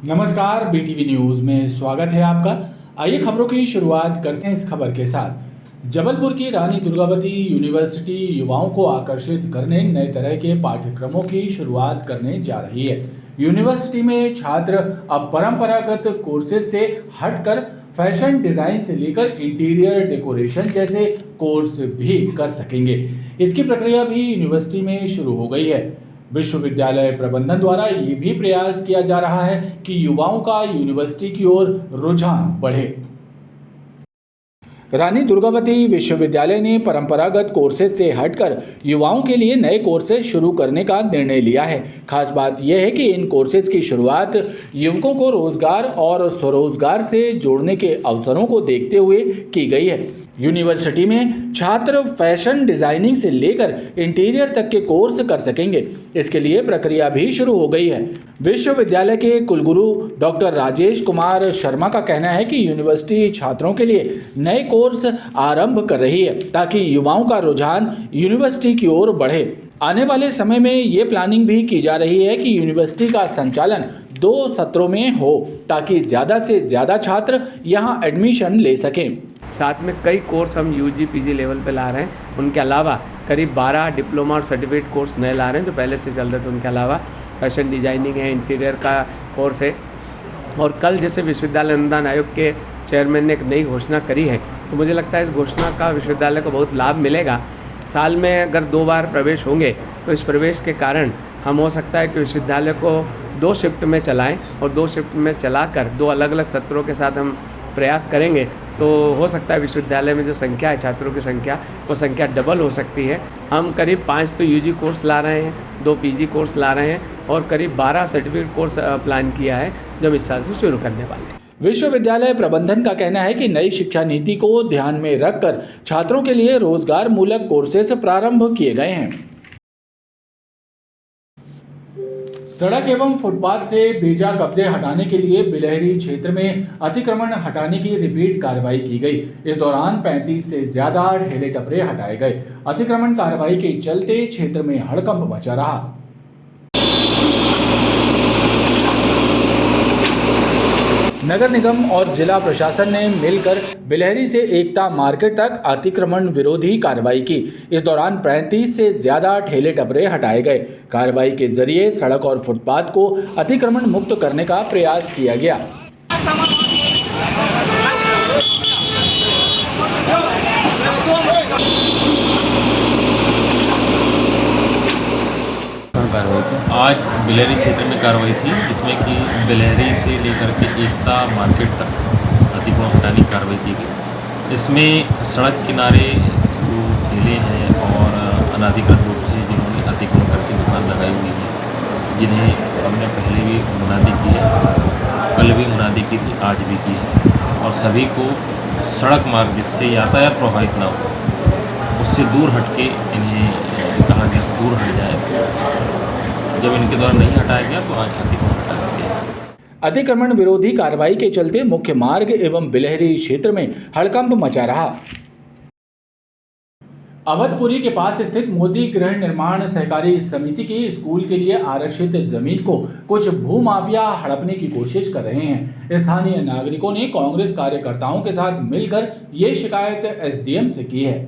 नमस्कार, BTV news में स्वागत है आपका। आइए खबरों की शुरुआत करते हैं इस खबर के साथ। जबलपुर की रानी दुर्गावती यूनिवर्सिटी युवाओं को आकर्षित करने नए तरह के पाठ्यक्रमों की शुरुआत करने जा रही है। यूनिवर्सिटी में छात्र अब परंपरागत कोर्सेज से हटकर फैशन डिजाइन से लेकर इंटीरियर डेकोरेशन जैसे कोर्स भी कर सकेंगे। इसकी प्रक्रिया भी यूनिवर्सिटी में शुरू हो गई है। विश्वविद्यालय प्रबंधन द्वारा ये भी प्रयास किया जा रहा है कि युवाओं का यूनिवर्सिटी की ओर रुझान बढ़े। रानी दुर्गावती विश्वविद्यालय ने परंपरागत कोर्सेज से हटकर युवाओं के लिए नए कोर्सेज शुरू करने का निर्णय लिया है। खास बात यह है कि इन कोर्सेज की शुरुआत युवकों को रोजगार और स्वरोजगार से जोड़ने के अवसरों को देखते हुए की गई है। यूनिवर्सिटी में छात्र फैशन डिजाइनिंग से लेकर इंटीरियर तक के कोर्स कर सकेंगे। इसके लिए प्रक्रिया भी शुरू हो गई है। विश्वविद्यालय के कुलगुरु डॉक्टर राजेश कुमार शर्मा का कहना है कि यूनिवर्सिटी छात्रों के लिए नए कोर्स आरंभ कर रही है ताकि युवाओं का रुझान यूनिवर्सिटी की ओर बढ़े। आने वाले समय में ये प्लानिंग भी की जा रही है कि यूनिवर्सिटी का संचालन 2 सत्रों में हो ताकि ज़्यादा से ज़्यादा छात्र यहाँ एडमिशन ले सकें। साथ में कई कोर्स हम यूजी पीजी लेवल पे ला रहे हैं। उनके अलावा करीब 12 डिप्लोमा और सर्टिफिकेट कोर्स नए ला रहे हैं जो पहले से चल रहे थे। उनके अलावा फैशन डिजाइनिंग है, इंटीरियर का कोर्स है। और कल जैसे विश्वविद्यालय अनुदान आयोग के चेयरमैन ने एक नई घोषणा करी है, तो मुझे लगता है इस घोषणा का विश्वविद्यालय को बहुत लाभ मिलेगा। साल में अगर 2 बार प्रवेश होंगे तो इस प्रवेश के कारण हम हो सकता है कि विश्वविद्यालय को 2 शिफ्ट में चलाएँ और 2 शिफ्ट में चलाकर 2 अलग अलग सत्रों के साथ हम प्रयास करेंगे तो हो सकता है विश्वविद्यालय में जो संख्या है छात्रों की संख्या, वो संख्या डबल हो सकती है। हम करीब 5 तो यूजी कोर्स ला रहे हैं, 2 पीजी कोर्स ला रहे हैं और करीब 12 सर्टिफिकेट कोर्स प्लान किया है जो हम इस साल से शुरू करने वाले हैं। विश्वविद्यालय प्रबंधन का कहना है कि नई शिक्षा नीति को ध्यान में रखकर छात्रों के लिए रोजगार मूलक कोर्सेज प्रारंभ किए गए हैं। सड़क एवं फुटपाथ से बेजा कब्जे हटाने के लिए बिलहरी क्षेत्र में अतिक्रमण हटाने की रिपीट कार्रवाई की गई। इस दौरान 35 से ज्यादा ठेले टपरे हटाए गए। अतिक्रमण कार्रवाई के चलते क्षेत्र में हड़कंप मचा रहा। नगर निगम और जिला प्रशासन ने मिलकर बिलहरी से एकता मार्केट तक अतिक्रमण विरोधी कार्रवाई की। इस दौरान 35 से ज्यादा ठेले टपरे हटाए गए। कार्रवाई के जरिए सड़क और फुटपाथ को अतिक्रमण मुक्त करने का प्रयास किया गया। आज बिलहरी क्षेत्र में कार्रवाई थी जिसमें कि बिलहरी से लेकर के एकता मार्केट तक अतिक्रमण हटाने की कार्रवाई की गई। इसमें सड़क किनारे जो ठेले हैं और अनाधिकृत रूप से जिन्होंने अतिक्रमण करके दुकान लगाई हुई है, जिन्हें हमने पहले भी मुनादी की है, कल भी मुनादी की थी, आज भी की है और सभी को सड़क मार्ग जिससे यातायात प्रभावित ना हो उससे दूर हटके इन्हें कहा गया दूर हट जाए। जब इनके द्वारा नहीं हटाया गया तो आज अतिक्रमण हटाया गया। अतिक्रमण विरोधी कार्रवाई के चलते मुख्य मार्ग एवं बिलहरी क्षेत्र में हड़कंप मचा रहा। अवधपुरी के पास स्थित मोदी गृह निर्माण सहकारी समिति की स्कूल के लिए आरक्षित जमीन को कुछ भूमाफिया हड़पने की कोशिश कर रहे हैं। स्थानीय नागरिकों ने कांग्रेस कार्यकर्ताओं के साथ मिलकर ये शिकायत एसडीएम से की है।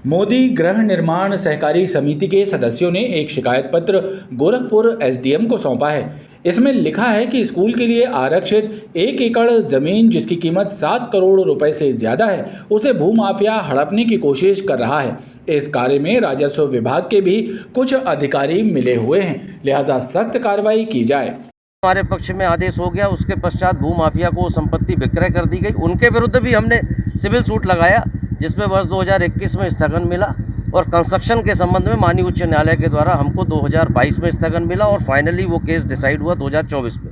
मोदी गृह निर्माण सहकारी समिति के सदस्यों ने एक शिकायत पत्र गोरखपुर एसडीएम को सौंपा है। इसमें लिखा है कि स्कूल के लिए आरक्षित 1 एकड़ जमीन जिसकी कीमत 7 करोड़ रुपए से ज्यादा है उसे भूमाफिया हड़पने की कोशिश कर रहा है। इस कार्य में राजस्व विभाग के भी कुछ अधिकारी मिले हुए हैं, लिहाजा सख्त कार्रवाई की जाए। हमारे पक्ष में आदेश हो गया, उसके पश्चात भूमाफिया को संपत्ति विक्रय कर दी गई। उनके विरुद्ध भी हमने सिविल सूट लगाया जिसमें वर्ष 2021 में स्थगन मिला और कंस्ट्रक्शन के संबंध में माननीय उच्च न्यायालय के द्वारा हमको 2022 में स्थगन मिला और फाइनली वो केस डिसाइड हुआ 2024 में।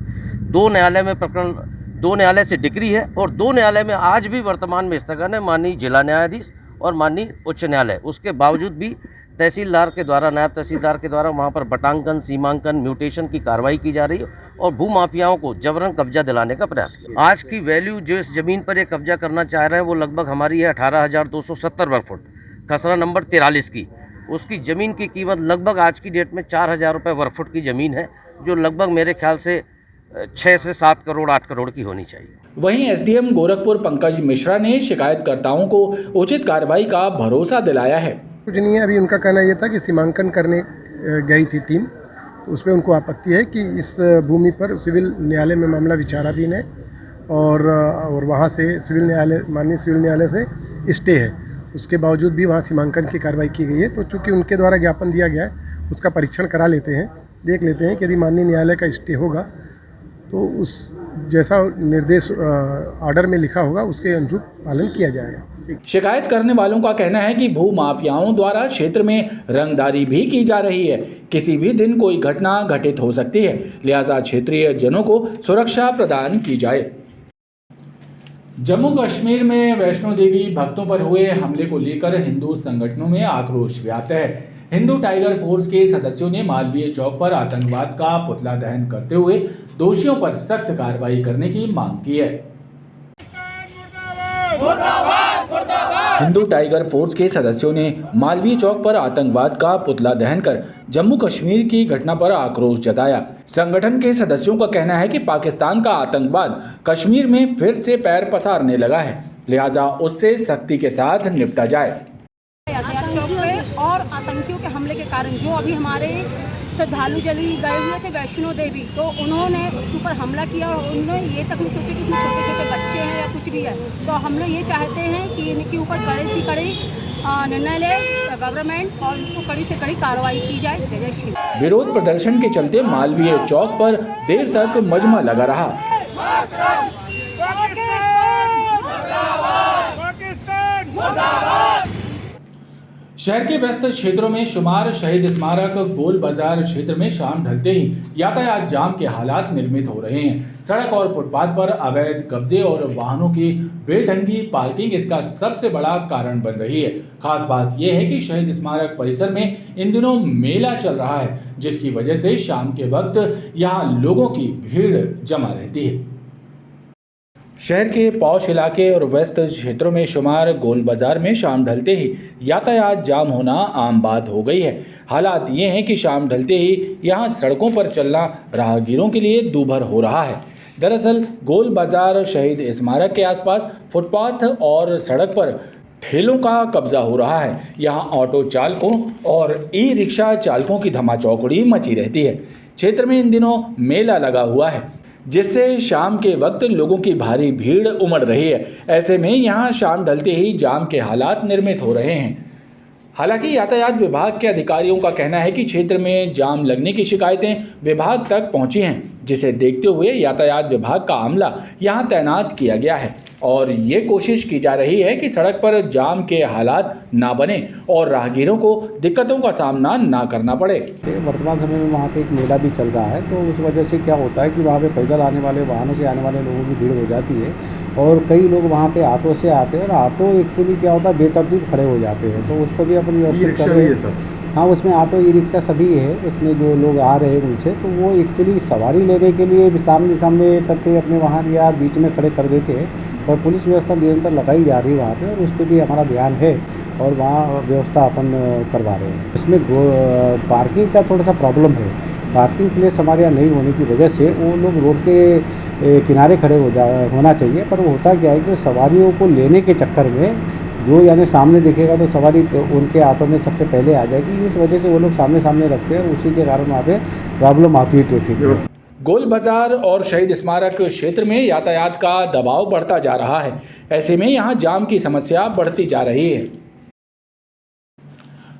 2 न्यायालय में प्रकरण, 2 न्यायालय से डिक्री है और 2 न्यायालय में आज भी वर्तमान में स्थगन है, माननीय जिला न्यायाधीश और माननीय उच्च न्यायालय। उसके बावजूद भी तहसीलदार के द्वारा, नायब तहसीलदार के द्वारा वहाँ पर बटांकन, सीमांकन, म्यूटेशन की कार्रवाई की जा रही है और भूमाफियाओं को जबरन कब्जा दिलाने का प्रयास किया। आज की वैल्यू जो इस ज़मीन पर ये कब्जा करना चाह रहे हैं वो लगभग हमारी है 18,270 वर्ग फुट, खसरा नंबर 43 की। उसकी ज़मीन की कीमत लगभग आज की डेट में 4,000 रुपये वर्ग फुट की ज़मीन है, जो लगभग मेरे ख्याल से 6 से 7 करोड़ 8 करोड़ की होनी चाहिए। वहीं एसडीएम गोरखपुर पंकज मिश्रा ने शिकायतकर्ताओं को उचित कार्रवाई का भरोसा दिलाया है। कुछ नहीं है, अभी उनका कहना यह था कि सीमांकन करने गई थी टीम, तो उस पर उनको आपत्ति है कि इस भूमि पर सिविल न्यायालय में मामला विचाराधीन है और वहाँ से माननीय सिविल न्यायालय से स्टे है। उसके बावजूद भी वहाँ सीमांकन की कार्रवाई की गई है। तो चूँकि उनके द्वारा ज्ञापन दिया गया है, उसका परीक्षण करा लेते हैं, देख लेते हैं कि यदि माननीय न्यायालय का स्टे होगा तो उस जैसा निर्देश ऑर्डर में लिखा होगा उसके अनुरूप पालन किया जाएगा। शिकायत करने वालों का कहना है कि भू माफियाओं द्वारा क्षेत्र में रंगदारी भी की जा रही है। किसी भी दिन कोई घटना घटित हो सकती है, लिहाजा क्षेत्रीय जनों को सुरक्षा प्रदान की जाए। जम्मू कश्मीर में वैष्णो देवी भक्तों पर हुए हमले को लेकर हिंदू संगठनों में आक्रोश व्याप्त है। हिंदू टाइगर फोर्स के सदस्यों ने मालवीय चौक पर आतंकवाद का पुतला दहन करते हुए दोषियों पर सख्त कार्रवाई करने की मांग की है। हिंदू टाइगर फोर्स के सदस्यों ने मालवीय चौक पर आतंकवाद का पुतला दहन कर जम्मू कश्मीर की घटना पर आक्रोश जताया। संगठन के सदस्यों का कहना है कि पाकिस्तान का आतंकवाद कश्मीर में फिर से पैर पसारने लगा है, लिहाजा उससे सख्ती के साथ निपटा जाए। यातायात चौक पे और आतंकियों के हमले के कारण जो अभी हमारे श्रद्धालु जल्दी गए हुए थे वैष्णो देवी, तो उन्होंने उसके ऊपर हमला किया और उन्होंने ये तक नहीं सोचा कि इसमें छोटे छोटे बच्चे हैं या कुछ भी है। तो हम लोग ये चाहते हैं कि इनके ऊपर कड़े से कड़ी निर्णय ले गवर्नमेंट और इनको कड़ी से कड़ी कार्रवाई की जाए। जय जय श्री राम। विरोध प्रदर्शन के चलते मालवीय चौक पर देर तक मजमा लगा रहा। शहर के व्यस्त क्षेत्रों में शुमार शहीद स्मारक गोल बाजार क्षेत्र में शाम ढलते ही यातायात जाम के हालात निर्मित हो रहे हैं। सड़क और फुटपाथ पर अवैध कब्जे और वाहनों की बेढंगी पार्किंग इसका सबसे बड़ा कारण बन रही है। खास बात यह है कि शहीद स्मारक परिसर में इन दिनों मेला चल रहा है, जिसकी वजह से शाम के वक्त यहाँ लोगों की भीड़ जमा रहती है। शहर के पौष इलाके और व्यस्त क्षेत्रों में शुमार गोल बाजार में शाम ढलते ही यातायात जाम होना आम बात हो गई है। हालात ये हैं कि शाम ढलते ही यहाँ सड़कों पर चलना राहगीरों के लिए दूभर हो रहा है। दरअसल गोल बाजार शहीद स्मारक के आसपास फुटपाथ और सड़क पर ठेलों का कब्जा हो रहा है। यहाँ ऑटो चालकों और ई रिक्शा चालकों की धमाचौकड़ी मची रहती है। क्षेत्र में इन दिनों मेला लगा हुआ है, जिससे शाम के वक्त लोगों की भारी भीड़ उमड़ रही है। ऐसे में यहाँ शाम ढलते ही जाम के हालात निर्मित हो रहे हैं। हालांकि यातायात विभाग के अधिकारियों का कहना है कि क्षेत्र में जाम लगने की शिकायतें विभाग तक पहुंची हैं, जिसे देखते हुए यातायात विभाग का अमला यहां तैनात किया गया है और ये कोशिश की जा रही है कि सड़क पर जाम के हालात ना बने और राहगीरों को दिक्कतों का सामना ना करना पड़े। वर्तमान समय में वहाँ पे एक मेला भी चल रहा है, तो उस वजह से क्या होता है कि वहाँ पे पैदल आने वाले वाहनों से आने वाले लोगों की भीड़ हो जाती है और कई लोग वहाँ पे ऑटो से आते हैं और ऑटो एक्चुअली क्या होता है बेतरतीब खड़े हो जाते हैं, तो उसको भी अपन व्यवस्थित कर रहे हैं। हाँ, उसमें ऑटो ई रिक्शा सभी है, उसमें जो लोग आ रहे हैं उनसे, तो वो एक्चुअली सवारी लेने के लिए भी सामने करते हैं, अपने वाहन या बीच में खड़े कर देते हैं और पुलिस व्यवस्था निरंतर लगाई जा रही है वहाँ पे और उस पर भी हमारा ध्यान है और वहाँ व्यवस्था अपन करवा रहे हैं। इसमें पार्किंग का थोड़ा सा प्रॉब्लम है। पार्किंग प्लेस हमारे यहाँ नहीं होने की वजह से वो लोग रोड के किनारे खड़े होना चाहिए, पर वो होता क्या है कि सवारियों को लेने के चक्कर में जो यानी सामने दिखेगा तो सवारी उनके ऑटो में सबसे पहले आ जाएगी। इस वजह से वो लोग सामने रखते हैं, उसी के कारण वहाँ पे प्रॉब्लम आती है ट्रैफिक। गोल बाजार और शहीद स्मारक क्षेत्र में यातायात का दबाव बढ़ता जा रहा है। ऐसे में यहाँ जाम की समस्या बढ़ती जा रही है।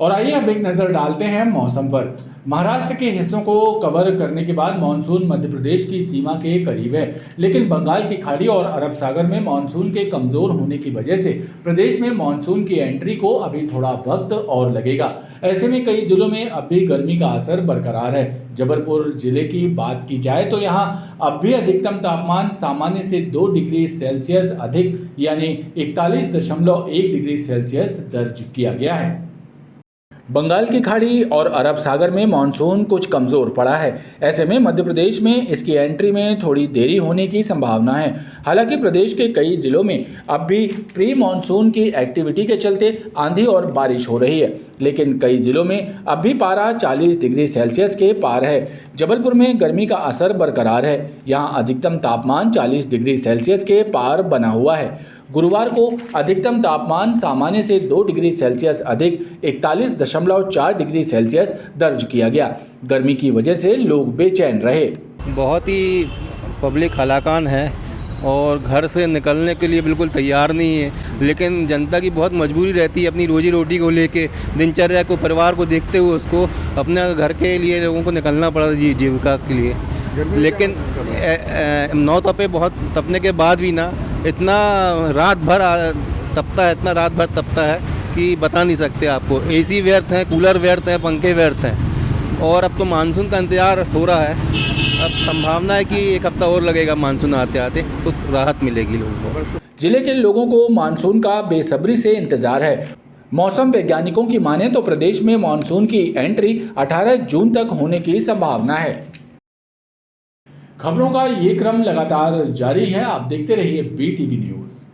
और आइए अब एक नज़र डालते हैं मौसम पर। महाराष्ट्र के हिस्सों को कवर करने के बाद मानसून मध्य प्रदेश की सीमा के करीब है, लेकिन बंगाल की खाड़ी और अरब सागर में मानसून के कमज़ोर होने की वजह से प्रदेश में मानसून की एंट्री को अभी थोड़ा वक्त और लगेगा। ऐसे में कई जिलों में अब भी गर्मी का असर बरकरार है। जबलपुर जिले की बात की जाए तो यहाँ अब भी अधिकतम तापमान सामान्य से 2 डिग्री सेल्सियस अधिक यानी 41.1 डिग्री सेल्सियस दर्ज किया गया है। बंगाल की खाड़ी और अरब सागर में मानसून कुछ कमज़ोर पड़ा है। ऐसे में मध्य प्रदेश में इसकी एंट्री में थोड़ी देरी होने की संभावना है। हालांकि प्रदेश के कई जिलों में अब भी प्री मानसून की एक्टिविटी के चलते आंधी और बारिश हो रही है, लेकिन कई जिलों में अब भी पारा 40 डिग्री सेल्सियस के पार है। जबलपुर में गर्मी का असर बरकरार है। यहाँ अधिकतम तापमान 40 डिग्री सेल्सियस के पार बना हुआ है। गुरुवार को अधिकतम तापमान सामान्य से 2 डिग्री सेल्सियस अधिक 41.4 डिग्री सेल्सियस दर्ज किया गया। गर्मी की वजह से लोग बेचैन रहे। बहुत ही पब्लिक हलाकान है और घर से निकलने के लिए बिल्कुल तैयार नहीं है, लेकिन जनता की बहुत मजबूरी रहती है अपनी रोजी रोटी को लेके, दिनचर्या को, परिवार को देखते हुए उसको अपने घर के लिए लोगों को निकलना पड़ा जीविका के लिए। लेकिन नौ तपे बहुत तपने के बाद भी ना इतना रात भर तपता है कि बता नहीं सकते आपको। एसी व्यर्थ हैं, कूलर व्यर्थ हैं, पंखे व्यर्थ हैं और अब तो मानसून का इंतज़ार हो रहा है। अब संभावना है कि एक हफ्ता और लगेगा मानसून आते आते, तो राहत मिलेगी लोगों को। जिले के लोगों को मानसून का बेसब्री से इंतजार है। मौसम वैज्ञानिकों की माने तो प्रदेश में मानसून की एंट्री 18 जून तक होने की संभावना है। खबरों का ये क्रम लगातार जारी है। आप देखते रहिए BTV न्यूज़।